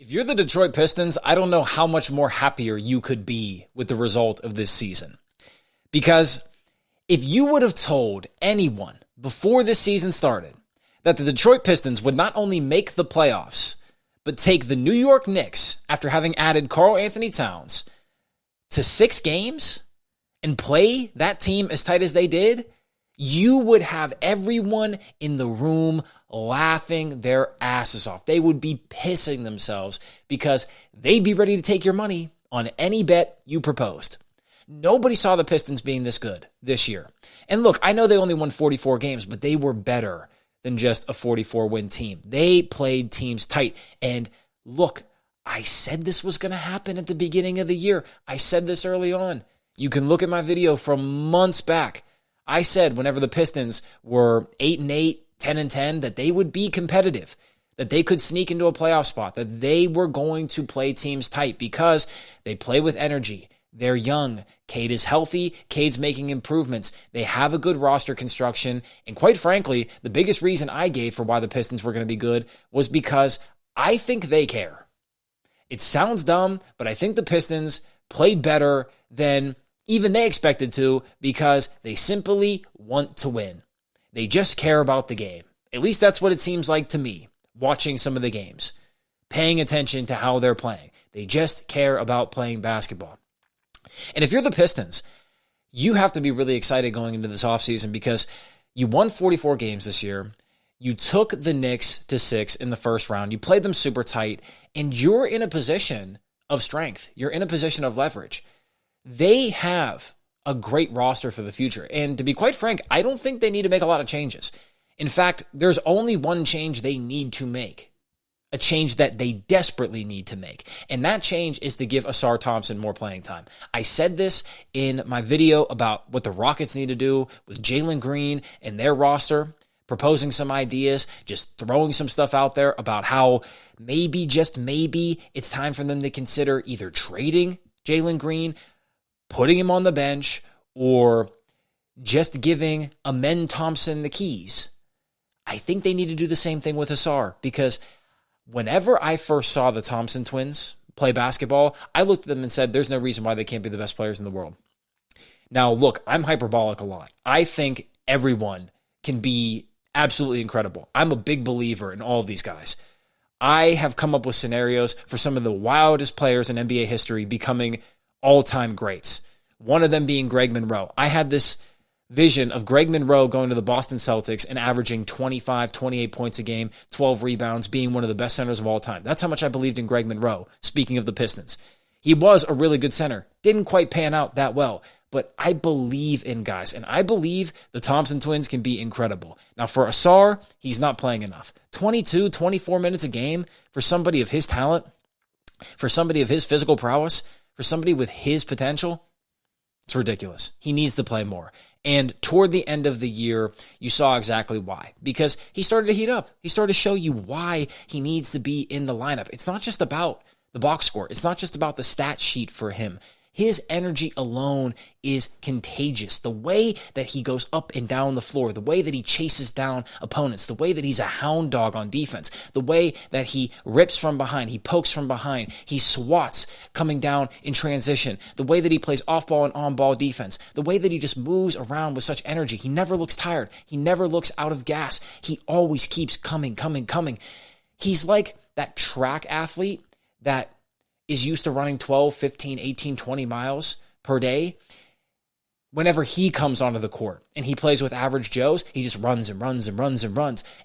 If you're the Detroit Pistons, I don't know how much more happier you could be with the result of this season. Because if you would have told anyone before this season started that the Detroit Pistons would not only make the playoffs, but take the New York Knicks after having added Karl Anthony Towns to 6 games and play that team as tight as they did, you would have everyone in the room laughing their asses off. They would be pissing themselves because they'd be ready to take your money on any bet you proposed. Nobody saw the Pistons being this good this year. And look, I know they only won 44 games, but they were better than just a 44-win team. They played teams tight. And look, I said this was going to happen at the beginning of the year. I said this early on. You can look at my video from months back. I said whenever the Pistons were 8-8, 10-10, that they would be competitive, that they could sneak into a playoff spot, that they were going to play teams tight because they play with energy. They're young. Cade is healthy. Cade's making improvements. They have a good roster construction. And quite frankly, the biggest reason I gave for why the Pistons were going to be good was because I think they care. It sounds dumb, but I think the Pistons played better than even they expected to because they simply want to win. They just care about the game. At least that's what it seems like to me, watching some of the games, paying attention to how they're playing. They just care about playing basketball. And if you're the Pistons, you have to be really excited going into this offseason because you won 44 games this year. You took the Knicks to 6 in the first round. You played them super tight, and you're in a position of strength. You're in a position of leverage. They have a great roster for the future. And to be quite frank, I don't think they need to make a lot of changes. In fact, there's only one change they need to make, a change that they desperately need to make. And that change is to give Ausar Thompson more playing time. I said this in my video about what the Rockets need to do with Jalen Green and their roster, proposing some ideas, just throwing some stuff out there about how maybe, just maybe, it's time for them to consider either trading Jalen Green, putting him on the bench, or just giving Amen Thompson the keys. I think they need to do the same thing with Ausar because whenever I first saw the Thompson twins play basketball, I looked at them and said, there's no reason why they can't be the best players in the world. Now, look, I'm hyperbolic a lot. I think everyone can be absolutely incredible. I'm a big believer in all of these guys. I have come up with scenarios for some of the wildest players in NBA history becoming all-time greats. One of them being Greg Monroe. I had this vision of Greg Monroe going to the Boston Celtics and averaging 25, 28 points a game, 12 rebounds, being one of the best centers of all time. That's how much I believed in Greg Monroe, speaking of the Pistons. He was a really good center. Didn't quite pan out that well, but I believe in guys, and I believe the Thompson twins can be incredible. Now, for Ausar, he's not playing enough. 22, 24 minutes a game for somebody of his talent, for somebody of his physical prowess, for somebody with his potential, it's ridiculous. He needs to play more. And toward the end of the year, you saw exactly why. Because he started to heat up. He started to show you why he needs to be in the lineup. It's not just about the box score. It's not just about the stat sheet for him. His energy alone is contagious. The way that he goes up and down the floor, the way that he chases down opponents, the way that he's a hound dog on defense, the way that he rips from behind, he pokes from behind, he swats coming down in transition, the way that he plays off-ball and on-ball defense, the way that he just moves around with such energy. He never looks tired. He never looks out of gas. He always keeps coming. He's like that track athlete that is used to running 12, 15, 18, 20 miles per day. Whenever he comes onto the court and he plays with average Joes, he just runs.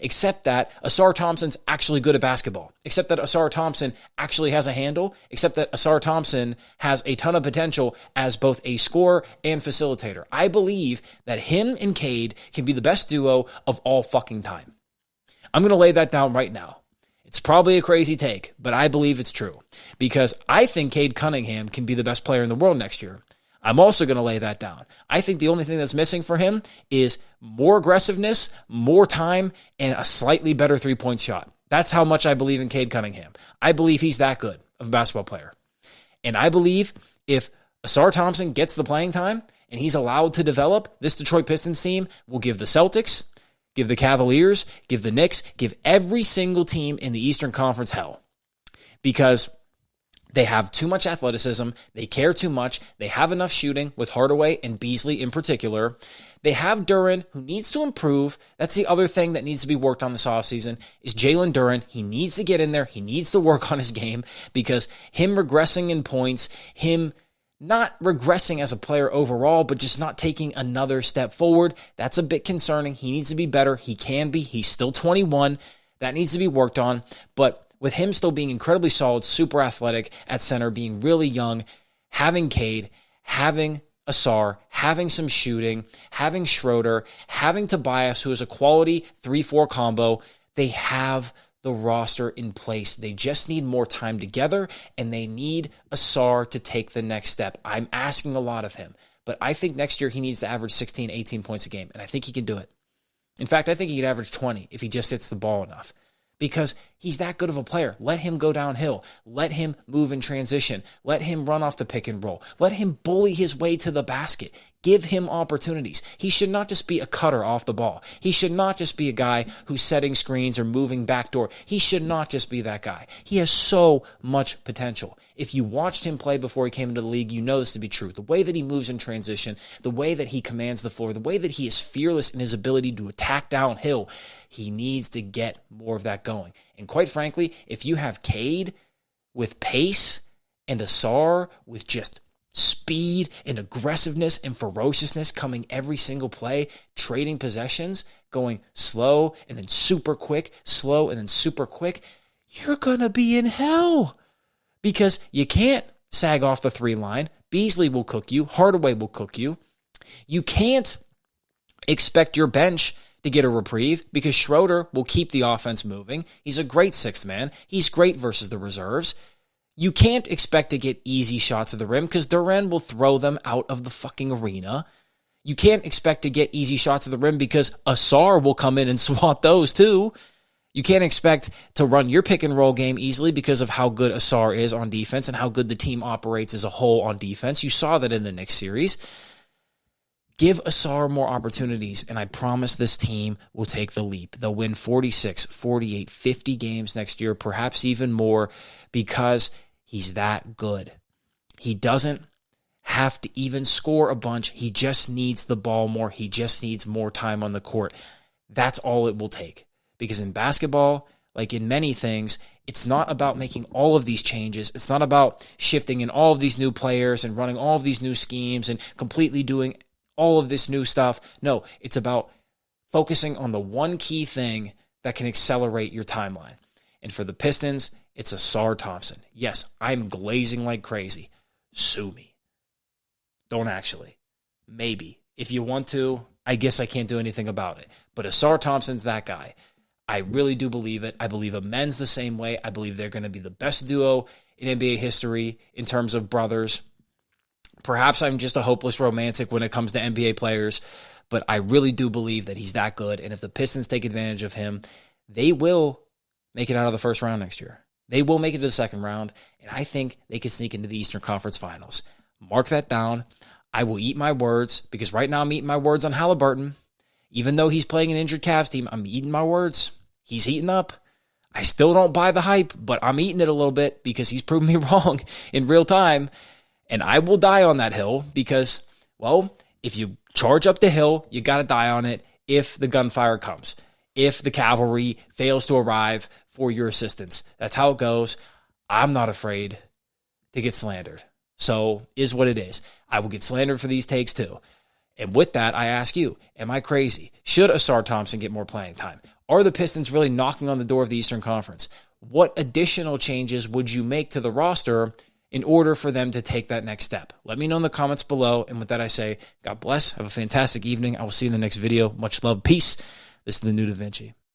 Except that Ausar Thompson's actually good at basketball. Except that Ausar Thompson actually has a handle. Except that Ausar Thompson has a ton of potential as both a scorer and facilitator. I believe that him and Cade can be the best duo of all fucking time. I'm going to lay that down right now. It's probably a crazy take, but I believe it's true because I think Cade Cunningham can be the best player in the world next year. I'm also going to lay that down. I think the only thing that's missing for him is more aggressiveness, more time, and a slightly better three-point shot. That's how much I believe in Cade Cunningham. I believe he's that good of a basketball player. And I believe if Ausar Thompson gets the playing time and he's allowed to develop, this Detroit Pistons team will give the Celtics, give the Cavaliers, give the Knicks, give every single team in the Eastern Conference hell. because they have too much athleticism. They care too much. They have enough shooting with Hardaway and Beasley in particular. They have Duren, who needs to improve. That's the other thing that needs to be worked on this offseason is Jalen Duren. He needs to get in there. He needs to work on his game because him regressing in points, him not regressing as a player overall, but just not taking another step forward, that's a bit concerning. He needs to be better. He can be. He's still 21. That needs to be worked on. But with him still being incredibly solid, super athletic at center, being really young, having Cade, having Ausar, having some shooting, having Schroeder, having Tobias, who is a quality 3-4 combo, they have the roster in place. They just need more time together, and they need Ausar to take the next step. I'm asking a lot of him, but I think next year he needs to average 16, 18 points a game, and I think he can do it. In fact, I think he could average 20 if he just hits the ball enough. Because he's that good of a player. Let him go downhill. Let him move in transition. Let him run off the pick and roll. Let him bully his way to the basket. Give him opportunities. He should not just be a cutter off the ball. He should not just be a guy who's setting screens or moving backdoor. He should not just be that guy. He has so much potential. If you watched him play before he came into the league, you know this to be true. The way that he moves in transition, the way that he commands the floor, the way that he is fearless in his ability to attack downhill, he needs to get more of that going. And quite frankly, if you have Cade with pace and Ausar with just speed and aggressiveness and ferociousness coming every single play, trading possessions, going slow and then super quick, slow and then super quick, you're going to be in hell because you can't sag off the 3 line. Beasley will cook you. Hardaway will cook you. You can't expect your bench to get a reprieve because Schroeder will keep the offense moving. He's a great 6th man. He's great versus the reserves. You can't expect to get easy shots at the rim because Duren will throw them out of the fucking arena. You can't expect to get easy shots at the rim because Ausar will come in and swat those too. You can't expect to run your pick and roll game easily because of how good Ausar is on defense and how good the team operates as a whole on defense. You saw that in the Knicks series. Give Ausar more opportunities, and I promise this team will take the leap. They'll win 46, 48, 50 games next year, perhaps even more, because he's that good. He doesn't have to even score a bunch. He just needs the ball more. He just needs more time on the court. That's all it will take. Because in basketball, like in many things, it's not about making all of these changes. It's not about shifting in all of these new players and running all of these new schemes and completely doing all of this new stuff. No, it's about focusing on the one key thing that can accelerate your timeline. And for the Pistons, it's Ausar Thompson. Yes, I'm glazing like crazy. Sue me. Don't actually. Maybe. If you want to, I guess I can't do anything about it. But Ausar Thompson's that guy. I really do believe it. I believe Amen's the same way. I believe they're going to be the best duo in NBA history in terms of brothers. Perhaps I'm just a hopeless romantic when it comes to NBA players, but I really do believe that he's that good. And if the Pistons take advantage of him, they will make it out of the first round next year. They will make it to the second round, and I think they can sneak into the Eastern Conference Finals. Mark that down. I will eat my words because right now I'm eating my words on Halliburton. Even though he's playing an injured Cavs team, I'm eating my words. He's heating up. I still don't buy the hype, but I'm eating it a little bit because he's proven me wrong in real time. And I will die on that hill because, well, if you charge up the hill, you got to die on it if the gunfire comes, if the cavalry fails to arrive for your assistance. That's how it goes. I'm not afraid to get slandered. So is what it is. I will get slandered for these takes too. And with that, I ask you, am I crazy? Should Ausar Thompson get more playing time? Are the Pistons really knocking on the door of the Eastern Conference? What additional changes would you make to the roster in order for them to take that next step? Let me know in the comments below. And with that, I say, God bless. Have a fantastic evening. I will see you in the next video. Much love. Peace. This is the New Da Vinci.